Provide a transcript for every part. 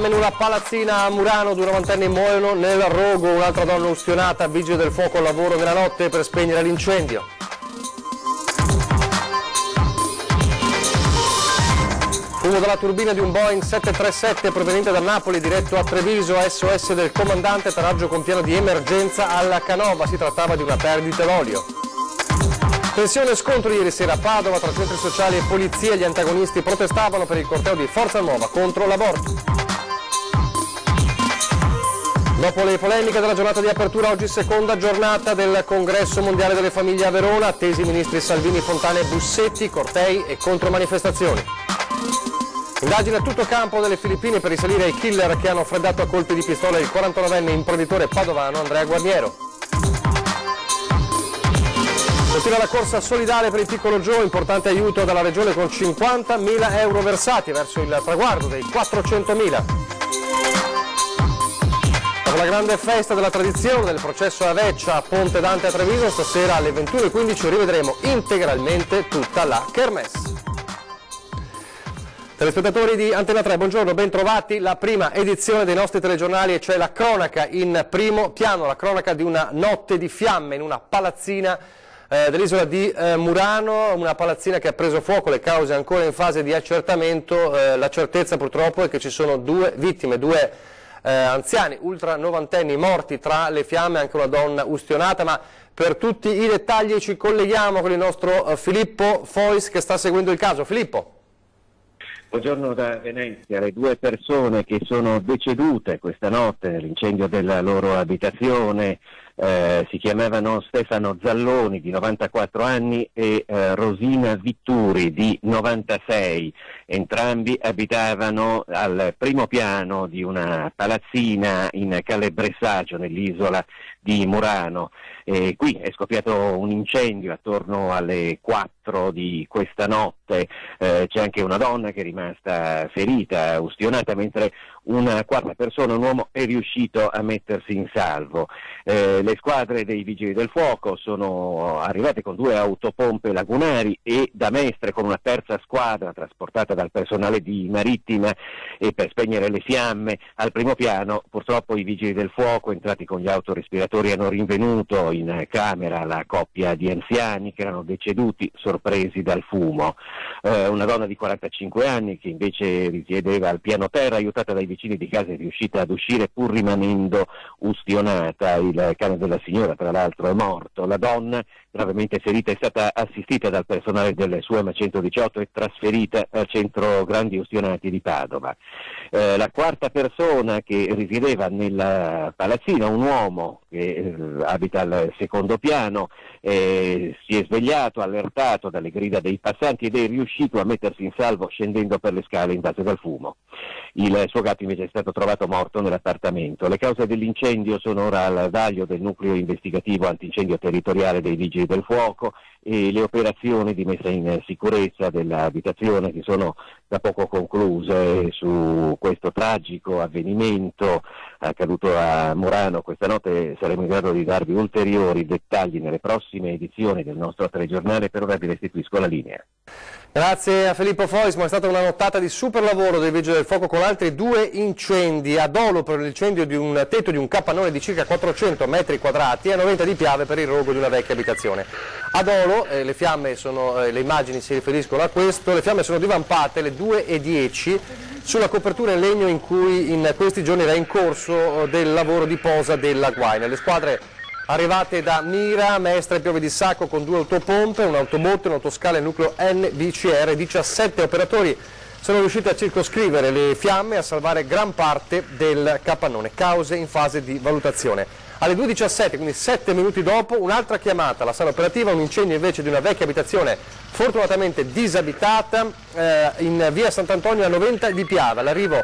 Fiamme in una palazzina a Murano, 2 novantenni muoiono nel rogo, un'altra donna ustionata, vigili del fuoco al lavoro nella notte per spegnere l'incendio. Fumo dalla turbina di un Boeing 737 proveniente da Napoli diretto a Treviso, SOS del comandante, atterraggio con piano di emergenza alla Canova, si trattava di una perdita d'olio. Tensione e scontro ieri sera a Padova tra centri sociali e polizia, gli antagonisti protestavano per il corteo di Forza Nuova contro l'aborto. Dopo le polemiche della giornata di apertura, oggi seconda giornata del Congresso Mondiale delle Famiglie a Verona, attesi i ministri Salvini, Fontana e Bussetti, cortei e contromanifestazioni. Indagine a tutto campo delle Filippine per risalire ai killer che hanno freddato a colpi di pistola il 49enne imprenditore padovano Andrea Guarniero. Continua la corsa solidale per il piccolo Joe, importante aiuto dalla Regione con 50.000 euro versati verso il traguardo dei 400.000. Dopo la grande festa della tradizione del processo a Veccia a Ponte Dante a Treviso, stasera alle 21:15 rivedremo integralmente tutta la kermesse. Telespettatori di Antena 3, buongiorno, ben trovati. La prima edizione dei nostri telegiornali, e cioè la cronaca in primo piano, la cronaca di una notte di fiamme in una palazzina dell'isola di Murano, una palazzina che ha preso fuoco, le cause ancora in fase di accertamento, la certezza purtroppo è che ci sono 2 vittime, 2 anziani ultra novantenni morti tra le fiamme, anche una donna ustionata, ma per tutti i dettagli ci colleghiamo con il nostro Filippo Fois che sta seguendo il caso. Filippo. Buongiorno da Venezia. Le 2 persone che sono decedute questa notte nell'incendio della loro abitazione si chiamavano Stefano Zalloni di 94 anni e Rosina Vitturi di 96. Entrambi abitavano al primo piano di una palazzina in Calebressaggio nell'isola di Murano. Qui è scoppiato un incendio attorno alle 4 di questa notte, c'è anche una donna che è rimasta ferita, ustionata, mentre una quarta persona, un uomo, è riuscito a mettersi in salvo. Le squadre dei vigili del fuoco sono arrivate con 2 autopompe lagunari e da Mestre con una terza squadra trasportata dal personale di Marittima e per spegnere le fiamme al primo piano. Purtroppo i vigili del fuoco, entrati con gli autorespiratori, hanno rinvenuto in camera la coppia di anziani che erano deceduti sorpresi dal fumo. Una donna di 45 anni che invece risiedeva al piano terra, aiutata dai vicini di casa, è riuscita ad uscire pur rimanendo ustionata. Il cane della signora tra l'altro è morto. La donna, gravemente ferita, è stata assistita dal personale del SUEMA 118 e trasferita al centro grandi ustionati di Padova. La quarta persona che risiedeva nella palazzina, un uomo che abita al secondo piano, si è svegliato allertato dalle grida dei passanti ed è riuscito a mettersi in salvo scendendo per le scale invase dal fumo. Il suo gatto invece è stato trovato morto nell'appartamento. Le cause dell'incendio sono ora al vaglio del nucleo investigativo antincendio territoriale dei vigili del fuoco e le operazioni di messa in sicurezza dell'abitazione che sono da poco concluse. Su questo tragico avvenimento accaduto a Murano questa notte saremo in grado di darvi ulteriori dettagli nelle prossime edizioni del nostro telegiornale. Per ora vi restituisco la linea. Grazie a Filippo Fois, ma è stata una nottata di super lavoro dei vigili del fuoco con altri 2 incendi. A Dolo per l'incendio di un tetto di un capannone di circa 400 metri quadrati e a Noventa di Piave per il rogo di una vecchia abitazione. A Dolo le fiamme sono, le immagini si riferiscono a questo, le fiamme sono divampate alle 2:10 sulla copertura in legno in cui in questi giorni era in corso del lavoro di posa della guaina. Le squadre arrivate da Mira, Mestre e Piove di Sacco con 2 autopompe, un'autobotte, un'autoscala e il nucleo NVCR, 17 operatori sono riusciti a circoscrivere le fiamme e a salvare gran parte del capannone, cause in fase di valutazione. Alle 2:17, quindi 7 minuti dopo, un'altra chiamata alla sala operativa, un incendio invece di una vecchia abitazione fortunatamente disabitata in via Sant'Antonio a Noventa di Piave. L'arrivo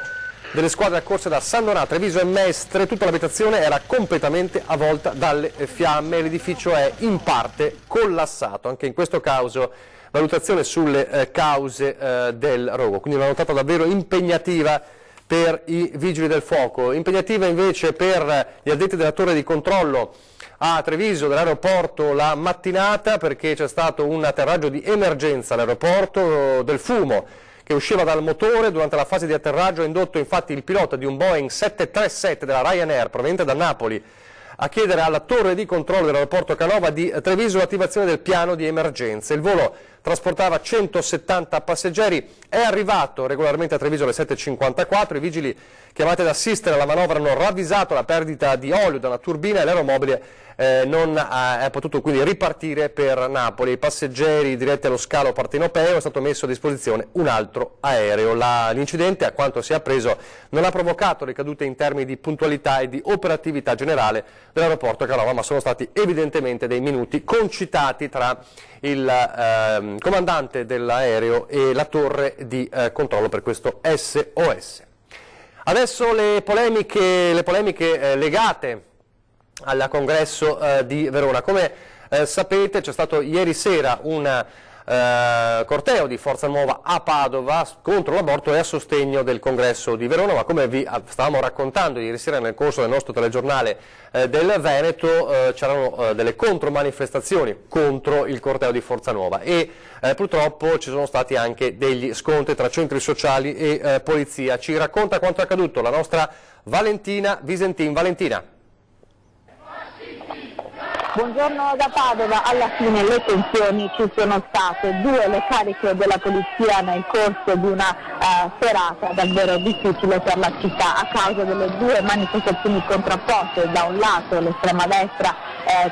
delle squadre accorse da San Donato, Treviso e Mestre, tutta l'abitazione era completamente avvolta dalle fiamme e l'edificio è in parte collassato. Anche in questo caso valutazione sulle cause del rogo, quindi una nottata davvero impegnativa per i vigili del fuoco, impegnativa invece per gli addetti della torre di controllo a Treviso dell'aeroporto la mattinata, perché c'è stato un atterraggio di emergenza all'aeroporto del fumo che usciva dal motore. Durante la fase di atterraggio ha indotto infatti il pilota di un Boeing 737 della Ryanair proveniente da Napoli a chiedere alla torre di controllo dell'aeroporto Canova di Treviso l'attivazione del piano di emergenza. Il volo trasportava 170 passeggeri, è arrivato regolarmente a Treviso alle 7:54, i vigili chiamati ad assistere alla manovra hanno ravvisato la perdita di olio da una turbina e l'aeromobile non è potuto quindi ripartire per Napoli. Ai passeggeri diretti allo scalo partenopeo è stato messo a disposizione un altro aereo. L'incidente, a quanto si è appreso, non ha provocato ricadute in termini di puntualità e di operatività generale dell'aeroporto Canova, ma sono stati evidentemente dei minuti concitati tra il comandante dell'aereo e la torre di controllo per questo SOS. Adesso le polemiche legate al congresso di Verona. Come sapete, c'è stato ieri sera un corteo di Forza Nuova a Padova contro l'aborto e a sostegno del congresso di Verona, ma come vi stavamo raccontando ieri sera nel corso del nostro telegiornale del Veneto, c'erano delle contromanifestazioni contro il corteo di Forza Nuova e purtroppo ci sono stati anche degli scontri tra centri sociali e polizia. Ci racconta quanto è accaduto la nostra Valentina Visentin. Valentina. Buongiorno da Padova. Alla fine le tensioni ci sono state, 2 le cariche della polizia nel corso di una serata davvero difficile per la città a causa delle 2 manifestazioni contrapposte, da un lato l'estrema destra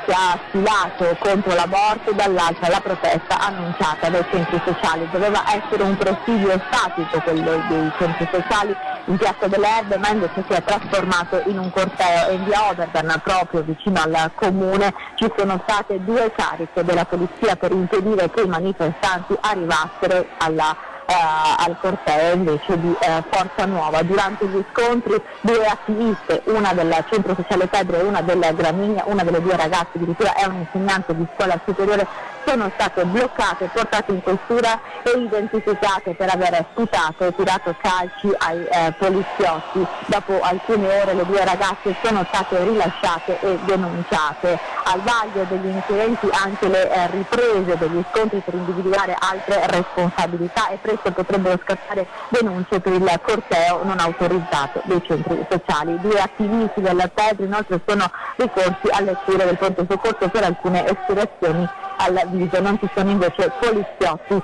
che ha sfilato contro l'aborto e dall'altra la protesta annunciata dai centri sociali. Doveva essere un presidio statico quello dei centri sociali in Piazza delle Erbe, ma invece si è trasformato in un corteo, e in via Oberdan, proprio vicino al comune, ci sono state 2 cariche della polizia per impedire che i manifestanti arrivassero al corteo invece di Forza Nuova. Durante gli scontri 2 attiviste, una del centro sociale Pedro e una del Gramigna, una delle 2 ragazze addirittura è un'insegnante di scuola superiore, sono state bloccate, portate in questura e identificate per aver sputato e tirato calci ai poliziotti. Dopo alcune ore le 2 ragazze sono state rilasciate e denunciate. Al vaglio degli incidenti anche le riprese degli scontri per individuare altre responsabilità, e presto potrebbero scattare denunce per il corteo non autorizzato dei centri sociali. 2 attivisti del Pedro inoltre sono ricorsi alle cure del pronto soccorso per alcune espirazioni al viso. Non ci sono invece poliziotti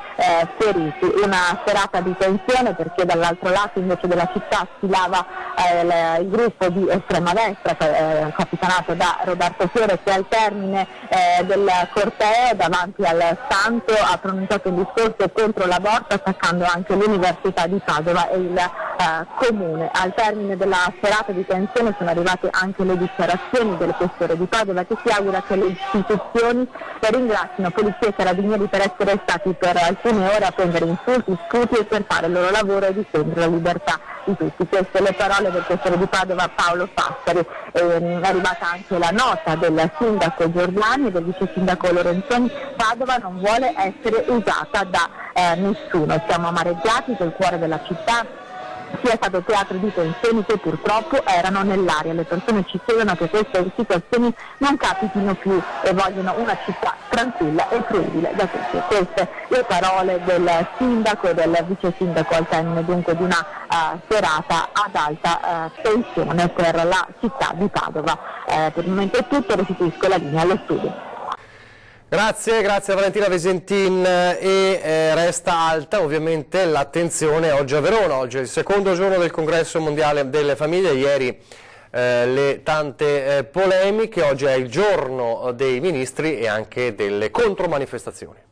feriti. Una serata di tensione perché dall'altro lato invece della città sfilava il gruppo di estrema destra capitanato da Roberto Fiore, che al termine del corteo davanti al Santo ha pronunciato un discorso contro l'aborto, attaccando anche l'Università di Padova e il comune. Al termine della serata di tensione sono arrivate anche le dichiarazioni del questore di Padova, che si augura che le istituzioni ringrazino polizia e carabinieri per essere stati per alcune ore a prendere insulti, scuti e per fare il loro lavoro e difendere la libertà di tutti. Queste le parole del questore di Padova Paolo Fassari. È arrivata anche la nota del sindaco Giordani e del vice sindaco Lorenzoni. Padova non vuole essere usata da nessuno. Siamo amareggiati che il cuore della città sia stato teatro di tensioni che purtroppo erano nell'aria. Le persone ci chiedono che queste situazioni non capitino più e vogliono una città tranquilla e fruibile da tutti. Queste le parole del sindaco e del vice sindaco al termine dunque di una serata ad alta tensione per la città di Padova. Per il momento è tutto, restituisco la linea allo studio. Grazie Valentina Visentin, e resta alta ovviamente l'attenzione oggi a Verona. Oggi è il secondo giorno del Congresso Mondiale delle Famiglie, ieri le tante polemiche, oggi è il giorno dei ministri e anche delle contromanifestazioni.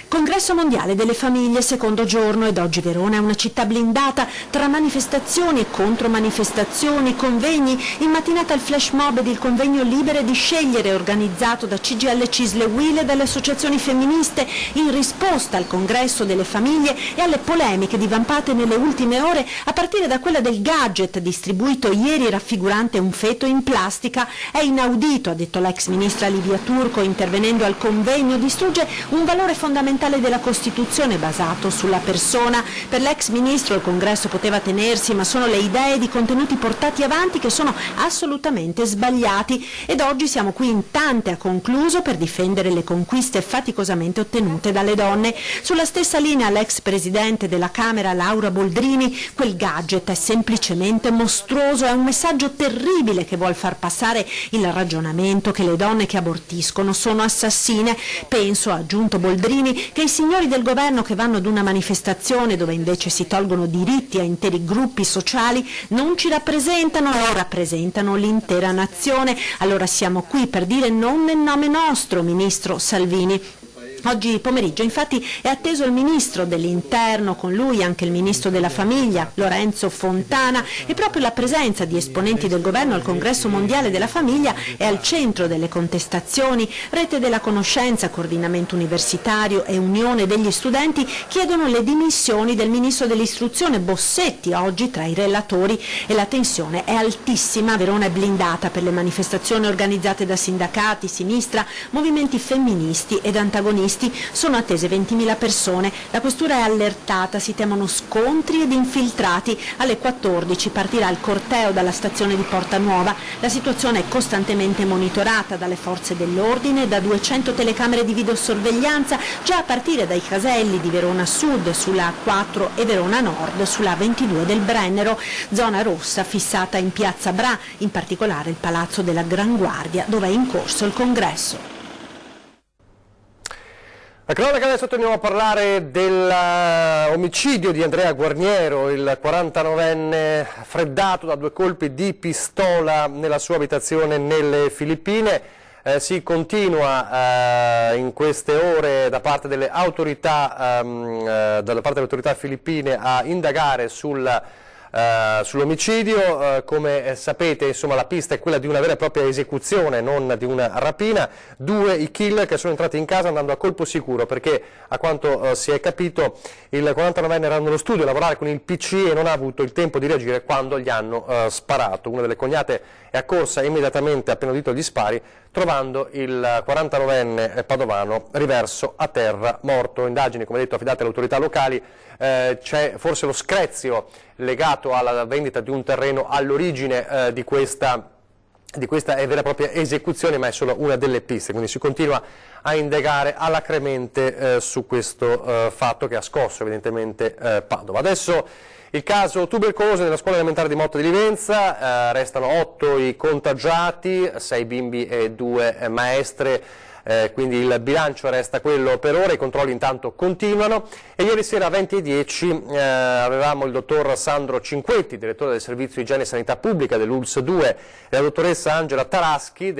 Congresso Mondiale delle Famiglie, secondo giorno, ed oggi Verona è una città blindata tra manifestazioni e contromanifestazioni, convegni. In mattinata il flash mob ed il convegno Libere di Scegliere, organizzato da CGIL Cisle Will e dalle associazioni femministe, in risposta al Congresso delle Famiglie e alle polemiche divampate nelle ultime ore, a partire da quella del gadget distribuito ieri raffigurante un feto in plastica. È inaudito, ha detto l'ex ministra Livia Turco intervenendo al convegno, distrugge un valore fondamentale fondamentale della Costituzione basato sulla persona. Per l'ex ministro il congresso poteva tenersi, ma sono le idee ed i contenuti portati avanti che sono assolutamente sbagliati, ed oggi siamo qui in tante a concluso per difendere le conquiste faticosamente ottenute dalle donne. Sulla stessa linea l'ex presidente della Camera Laura Boldrini: quel gadget è semplicemente mostruoso, è un messaggio terribile che vuol far passare il ragionamento che le donne che abortiscono sono assassine. Penso, ha aggiunto Boldrini, che i signori del governo che vanno ad una manifestazione dove invece si tolgono diritti a interi gruppi sociali non ci rappresentano, non rappresentano l'intera nazione. Allora siamo qui per dire non nel nome nostro, ministro Salvini. Oggi pomeriggio infatti è atteso il ministro dell'Interno, con lui anche il ministro della Famiglia, Lorenzo Fontana, e proprio la presenza di esponenti del governo al Congresso Mondiale della Famiglia è al centro delle contestazioni. Rete della Conoscenza, Coordinamento Universitario e Unione degli Studenti chiedono le dimissioni del ministro dell'Istruzione Bossetti, oggi tra i relatori, e la tensione è altissima. Verona è blindata per le manifestazioni organizzate da sindacati, sinistra, movimenti femministi ed antagonisti. Sono attese 20.000 persone, la questura è allertata, si temono scontri ed infiltrati. Alle 14 partirà il corteo dalla stazione di Porta Nuova. La situazione è costantemente monitorata dalle forze dell'ordine e da 200 telecamere di videosorveglianza, già a partire dai caselli di Verona Sud sulla A4 e Verona Nord sulla A22 del Brennero. Zona rossa fissata in piazza Bra, in particolare il Palazzo della Gran Guardia, dove è in corso il congresso. La cronaca, adesso torniamo a parlare dell'omicidio di Andrea Guarniero, il 49enne freddato da 2 colpi di pistola nella sua abitazione nelle Filippine. Si continua in queste ore da parte delle autorità filippine a indagare sull'omicidio. Come sapete, insomma, la pista è quella di una vera e propria esecuzione, non di una rapina. 2 i killer che sono entrati in casa andando a colpo sicuro, perché a quanto si è capito il 49enne era nello studio a lavorare con il PC e non ha avuto il tempo di reagire quando gli hanno sparato. Una delle cognate è accorsa immediatamente appena udito gli spari, trovando il 49enne padovano riverso a terra, morto. Indagini, come detto, affidate alle autorità locali. C'è forse lo screzio legato alla vendita di un terreno all'origine di questa vera e propria esecuzione, ma è solo una delle piste, quindi si continua a indagare alacremente su questo fatto che ha scosso evidentemente Padova. Adesso il caso tubercolosi nella scuola elementare di Motta di Livenza, restano 8 i contagiati, 6 bimbi e 2 maestre. Quindi il bilancio resta quello per ora, i controlli intanto continuano, e ieri sera alle 20:10 avevamo il dottor Sandro Cinquetti, direttore del servizio igiene e sanità pubblica dell'ULSS 2, e la dottoressa Angela Taraschi,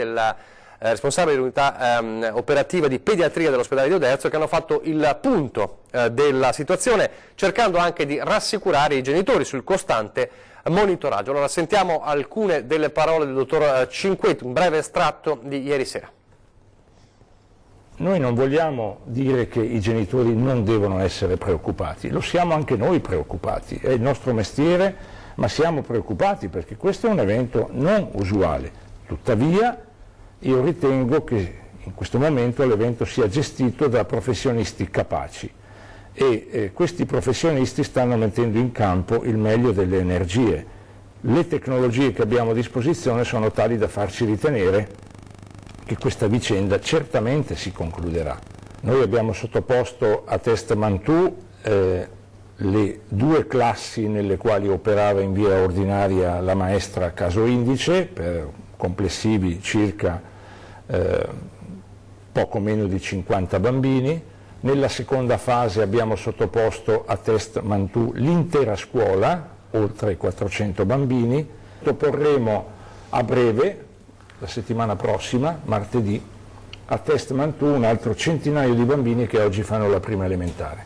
responsabile dell'unità operativa di pediatria dell'ospedale di Oderzo, che hanno fatto il punto della situazione, cercando anche di rassicurare i genitori sul costante monitoraggio. Allora sentiamo alcune delle parole del dottor Cinquetti, un breve estratto di ieri sera. Noi non vogliamo dire che i genitori non devono essere preoccupati, lo siamo anche noi preoccupati, è il nostro mestiere, ma siamo preoccupati perché questo è un evento non usuale. Tuttavia io ritengo che in questo momento l'evento sia gestito da professionisti capaci e questi professionisti stanno mettendo in campo il meglio delle energie. Le tecnologie che abbiamo a disposizione sono tali da farci ritenere che questa vicenda certamente si concluderà. Noi abbiamo sottoposto a test Mantù le 2 classi nelle quali operava in via ordinaria la maestra caso indice, per complessivi circa poco meno di 50 bambini. Nella seconda fase abbiamo sottoposto a test Mantù l'intera scuola, oltre 400 bambini. Sottoporremo a breve, la settimana prossima, martedì, a test Mantù un altro centinaio di bambini che oggi fanno la prima elementare.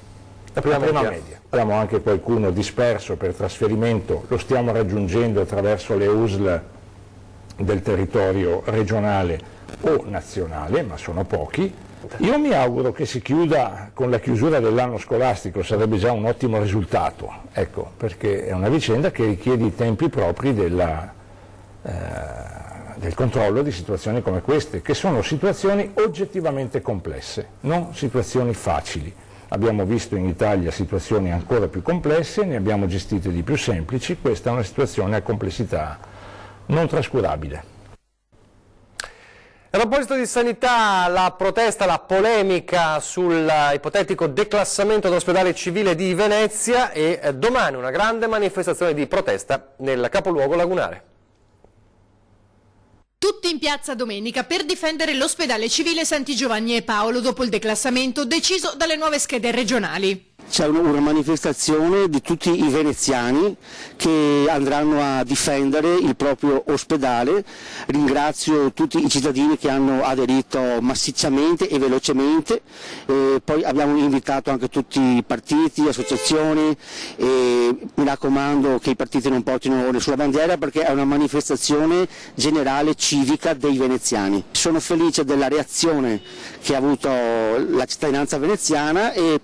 La prima media. Abbiamo anche qualcuno disperso per trasferimento, lo stiamo raggiungendo attraverso le USL del territorio regionale o nazionale, ma sono pochi. Io mi auguro che si chiuda con la chiusura dell'anno scolastico, sarebbe già un ottimo risultato, ecco, perché è una vicenda che richiede i tempi propri del controllo di situazioni come queste, che sono situazioni oggettivamente complesse, non situazioni facili. Abbiamo visto in Italia situazioni ancora più complesse, ne abbiamo gestite di più semplici, questa è una situazione a complessità non trascurabile. A proposito di sanità, la protesta, la polemica sull'ipotetico declassamento dell'ospedale civile di Venezia e domani una grande manifestazione di protesta nel capoluogo lagunare. Tutti in piazza domenica per difendere l'ospedale civile Santi Giovanni e Paolo dopo il declassamento deciso dalle nuove schede regionali. C'è una manifestazione di tutti i veneziani che andranno a difendere il proprio ospedale. Ringrazio tutti i cittadini che hanno aderito massicciamente e velocemente, poi abbiamo invitato anche tutti i partiti, associazioni, e mi raccomando che i partiti non portino nessuna bandiera perché è una manifestazione generale civica dei veneziani. Sono felice della reazione che ha avuto la cittadinanza veneziana e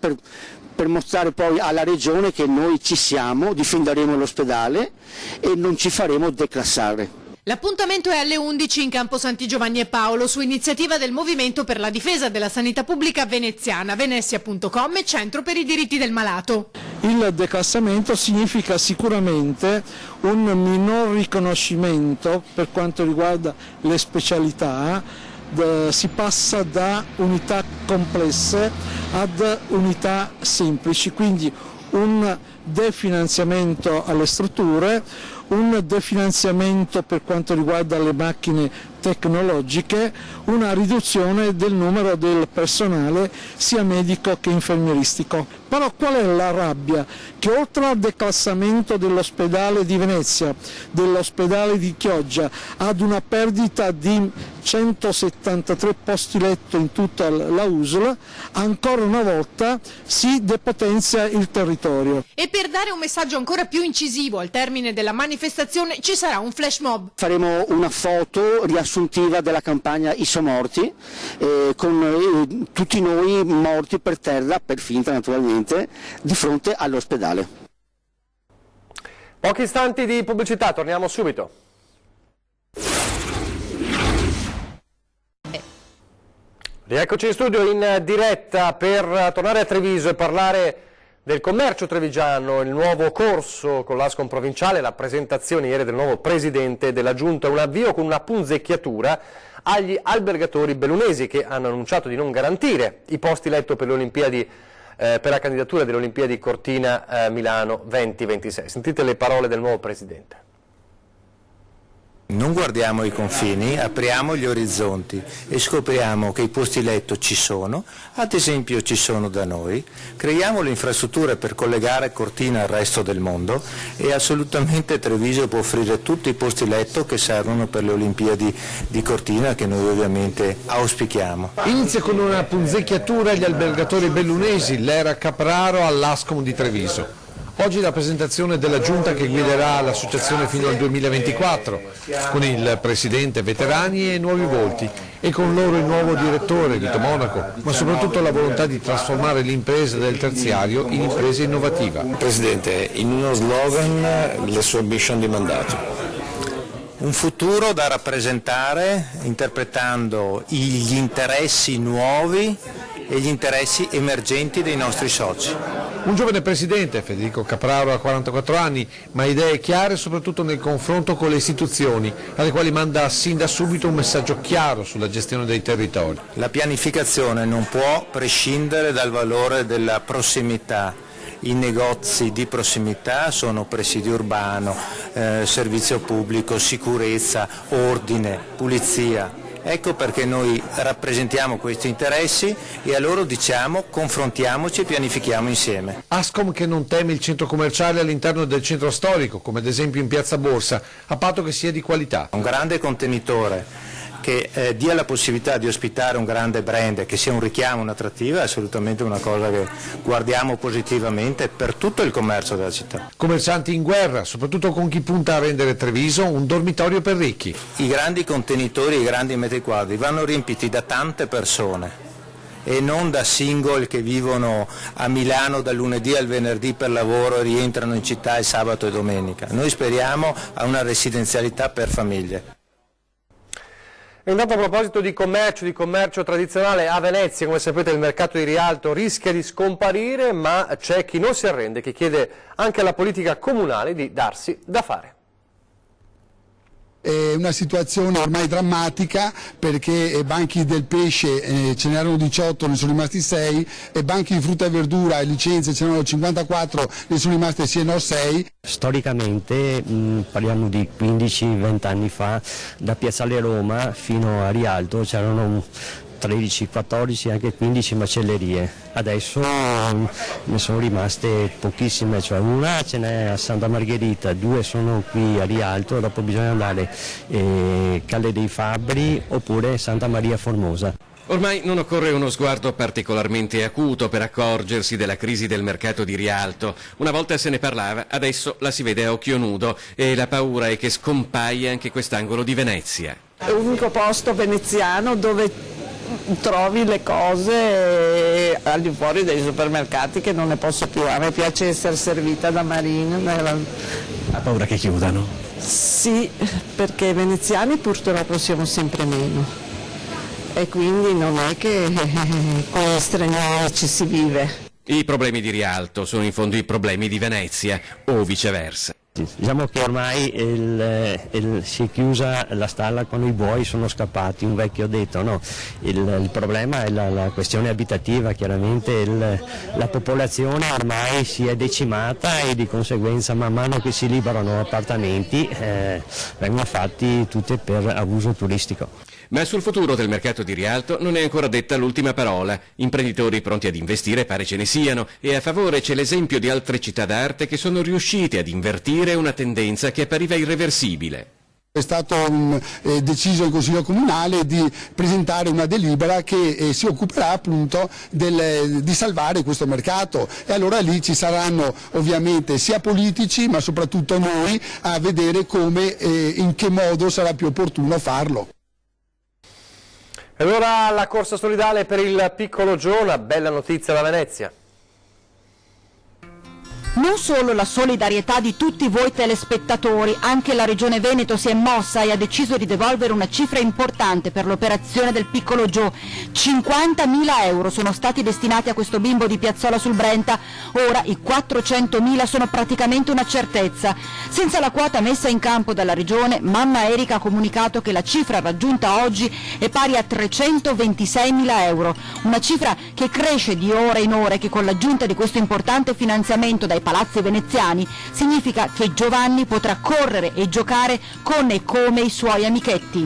per mostrare poi alla Regione che noi ci siamo, difenderemo l'ospedale e non ci faremo declassare. L'appuntamento è alle 11 in campo Santi Giovanni e Paolo su iniziativa del Movimento per la difesa della sanità pubblica veneziana, Venezia.com e Centro per i diritti del malato. Il declassamento significa sicuramente un minor riconoscimento per quanto riguarda le specialità. Si passa da unità complesse ad unità semplici, quindi un definanziamento alle strutture, un definanziamento per quanto riguarda le macchine tecnologiche, una riduzione del numero del personale sia medico che infermieristico. Però qual è la rabbia? Che oltre al declassamento dell'ospedale di Venezia, dell'ospedale di Chioggia, ad una perdita di 173 posti letto in tutta la USL, ancora una volta si depotenzia il territorio. E per dare un messaggio ancora più incisivo al termine della manifestazione ci sarà un flash mob. Faremo una foto riassuntiva della campagna Isomorti con tutti noi morti per terra, per finta naturalmente, di fronte all'ospedale. Pochi istanti di pubblicità, torniamo subito. Rieccoci in studio in diretta per tornare a Treviso e parlare del commercio trevigiano, il nuovo corso con l'Ascom provinciale, la presentazione ieri del nuovo presidente della giunta, un avvio con una punzecchiatura agli albergatori bellunesi che hanno annunciato di non garantire i posti letto per le Olimpiadi, per la candidatura delle Olimpiadi Cortina Milano 2026. Sentite le parole del nuovo presidente. Non guardiamo i confini, apriamo gli orizzonti e scopriamo che i posti letto ci sono, ad esempio ci sono da noi, creiamo le infrastrutture per collegare Cortina al resto del mondo e assolutamente Treviso può offrire tutti i posti letto che servono per le Olimpiadi di Cortina che noi ovviamente auspichiamo. Inizia con una punzecchiatura agli albergatori bellunesi, l'era Capraro all'Ascom di Treviso. Oggi la presentazione della giunta che guiderà l'associazione fino al 2024, con il presidente veterani e nuovi volti, e con loro il nuovo direttore Vito Monaco, ma soprattutto la volontà di trasformare l'impresa del terziario in impresa innovativa. Presidente, in uno slogan le sue ambition di mandato. Un futuro da rappresentare interpretando gli interessi nuovi e gli interessi emergenti dei nostri soci. Un giovane presidente, Federico Capraro ha 44 anni, ma idee chiare soprattutto nel confronto con le istituzioni, alle quali manda sin da subito un messaggio chiaro sulla gestione dei territori. La pianificazione non può prescindere dal valore della prossimità. I negozi di prossimità sono presidio urbano, servizio pubblico, sicurezza, ordine, pulizia. Ecco perché noi rappresentiamo questi interessi e a loro diciamo confrontiamoci e pianifichiamo insieme. Ascom che non teme il centro commerciale all'interno del centro storico, come ad esempio in Piazza Borsa, a patto che sia di qualità. Un grande contenitore che dia la possibilità di ospitare un grande brand, che sia un richiamo, un'attrattiva, è assolutamente una cosa che guardiamo positivamente per tutto il commercio della città. Commercianti in guerra, soprattutto con chi punta a rendere Treviso un dormitorio per ricchi. I grandi contenitori, i grandi metri quadri vanno riempiti da tante persone e non da single che vivono a Milano dal lunedì al venerdì per lavoro e rientrano in città il sabato e domenica. Noi speriamo a una residenzialità per famiglie. Intanto a proposito di commercio tradizionale, a Venezia, come sapete, il mercato di Rialto rischia di scomparire, ma c'è chi non si arrende, che chiede anche alla politica comunale di darsi da fare. È una situazione ormai drammatica, perché banchi del pesce ce n'erano 18, ne sono rimasti 6, e banchi di frutta e verdura e licenze ce n'erano 54, ne sono rimaste sì e no 6. Storicamente parliamo di 15-20 anni fa, da Piazzale Roma fino a Rialto c'erano 13, 14, anche 15 macellerie. Adesso ne sono rimaste pochissime, cioè una ce n'è a Santa Margherita, 2 sono qui a Rialto, dopo bisogna andare Calle dei Fabbri oppure Santa Maria Formosa. Ormai non occorre uno sguardo particolarmente acuto per accorgersi della crisi del mercato di Rialto. Una volta se ne parlava, adesso la si vede a occhio nudo e la paura è che scompaia anche quest'angolo di Venezia. È l'unico posto veneziano dove trovi le cose al di fuori dei supermercati, che non ne posso più. A me piace essere servita da Marina. Ha paura che chiudano? Sì, perché i veneziani purtroppo siamo sempre meno e quindi non è che con stranieri ci si vive. I problemi di Rialto sono in fondo i problemi di Venezia o viceversa. Diciamo che ormai si è chiusa la stalla con i buoi, sono scappati, un vecchio detto, no? Il problema è la questione abitativa, chiaramente la popolazione ormai si è decimata e di conseguenza man mano che si liberano appartamenti vengono fatti tutti per abuso turistico. Ma sul futuro del mercato di Rialto non è ancora detta l'ultima parola. Imprenditori pronti ad investire pare ce ne siano, e a favore c'è l'esempio di altre città d'arte che sono riuscite ad invertire una tendenza che appariva irreversibile. È stato deciso il Consiglio Comunale di presentare una delibera che si occuperà appunto di salvare questo mercato, e allora lì ci saranno ovviamente sia politici ma soprattutto noi a vedere come in che modo sarà più opportuno farlo. E allora la corsa solidale per il piccolo Gio, una bella notizia da Venezia. Non solo la solidarietà di tutti voi telespettatori, anche la Regione Veneto si è mossa e ha deciso di devolvere una cifra importante per l'operazione del piccolo Gio. 50.000 euro sono stati destinati a questo bimbo di Piazzola sul Brenta, ora i 400.000 sono praticamente una certezza. Senza la quota messa in campo dalla Regione, mamma Erika ha comunicato che la cifra raggiunta oggi è pari a 326.000 euro, una cifra che cresce di ora in ora e che con l'aggiunta di questo importante finanziamento dai palazzi veneziani significa che Giovanni potrà correre e giocare con e come i suoi amichetti.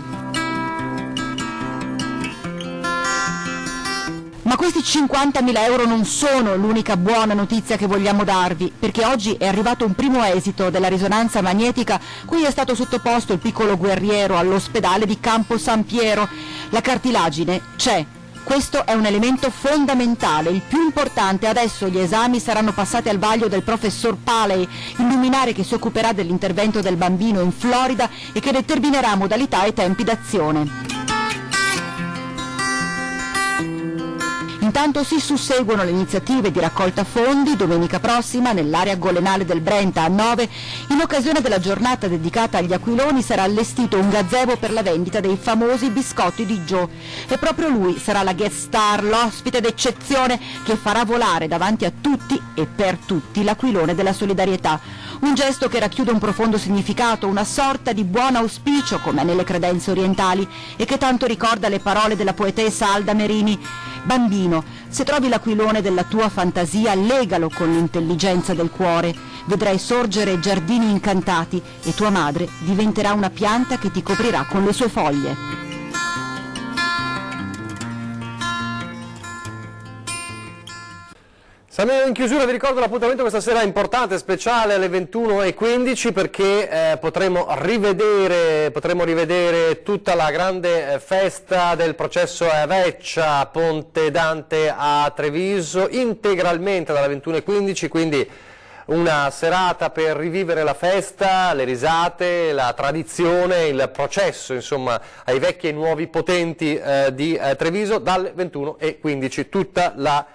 Ma questi 50.000 euro non sono l'unica buona notizia che vogliamo darvi, perché oggi è arrivato un primo esito della risonanza magnetica cui è stato sottoposto il piccolo guerriero all'ospedale di Campo San Piero. La cartilagine c'è. Questo è un elemento fondamentale, il più importante. Adesso gli esami saranno passati al vaglio del professor Paley, il luminare che si occuperà dell'intervento del bambino in Florida e che determinerà modalità e tempi d'azione. Intanto si susseguono le iniziative di raccolta fondi. Domenica prossima nell'area golenale del Brenta a 9, in occasione della giornata dedicata agli aquiloni, sarà allestito un gazebo per la vendita dei famosi biscotti di Gio. E proprio lui sarà la guest star, l'ospite d'eccezione che farà volare davanti a tutti e per tutti l'aquilone della solidarietà. Un gesto che racchiude un profondo significato, una sorta di buon auspicio, come nelle credenze orientali, e che tanto ricorda le parole della poetessa Alda Merini. Bambino, se trovi l'aquilone della tua fantasia, legalo con l'intelligenza del cuore. Vedrai sorgere giardini incantati e tua madre diventerà una pianta che ti coprirà con le sue foglie. Siamo in chiusura, vi ricordo l'appuntamento questa sera importante, speciale alle 21:15, perché potremo rivedere tutta la grande festa del processo Veccia, Ponte Dante a Treviso, integralmente dalla 21:15, quindi una serata per rivivere la festa, le risate, la tradizione, il processo, insomma, ai vecchi e nuovi potenti di Treviso, dalle 21:15, tutta la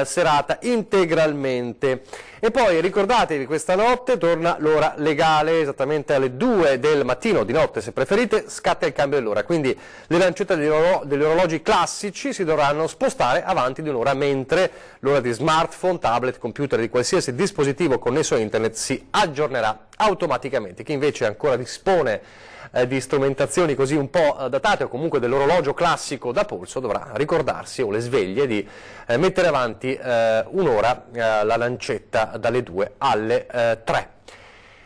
serata integralmente. E poi ricordatevi, questa notte torna l'ora legale, esattamente alle 2 del mattino, di notte se preferite, scatta il cambio dell'ora, quindi le lancette degli orologi classici si dovranno spostare avanti di un'ora, mentre l'ora di smartphone, tablet, computer, di qualsiasi dispositivo connesso a internet si aggiornerà automaticamente. Chi invece ancora dispone di strumentazioni così un po' datate o comunque dell'orologio classico da polso dovrà ricordarsi, o le sveglie, di mettere avanti un'ora la lancetta dalle 2 alle 3.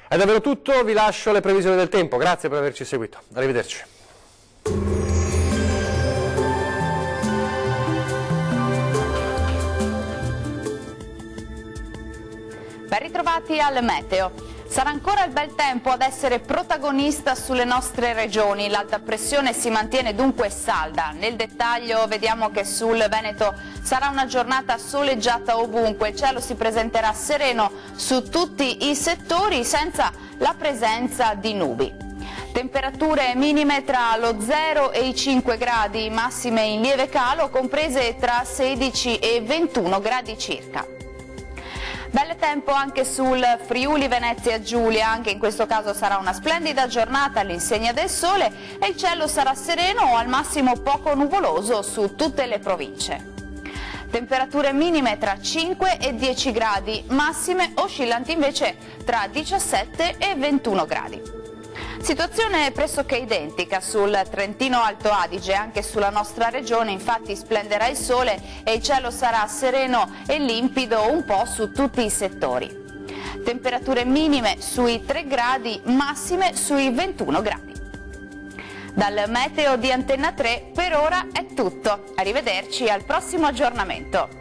È davvero tutto, vi lascio alle previsioni del tempo, grazie per averci seguito, arrivederci. Ben ritrovati al meteo. Sarà ancora il bel tempo ad essere protagonista sulle nostre regioni, l'alta pressione si mantiene dunque salda. Nel dettaglio vediamo che sul Veneto sarà una giornata soleggiata ovunque, il cielo si presenterà sereno su tutti i settori senza la presenza di nubi. Temperature minime tra lo 0 e i 5 gradi, massime in lieve calo comprese tra 16 e 21 gradi circa. Bel tempo anche sul Friuli Venezia Giulia, anche in questo caso sarà una splendida giornata all'insegna del sole e il cielo sarà sereno o al massimo poco nuvoloso su tutte le province. Temperature minime tra 5 e 10 gradi, massime oscillanti invece tra 17 e 21 gradi. Situazione pressoché identica sul Trentino Alto Adige, anche sulla nostra regione infatti splenderà il sole e il cielo sarà sereno e limpido un po' su tutti i settori. Temperature minime sui 3 gradi, massime sui 21 gradi. Dal meteo di Antenna 3 per ora è tutto, arrivederci al prossimo aggiornamento.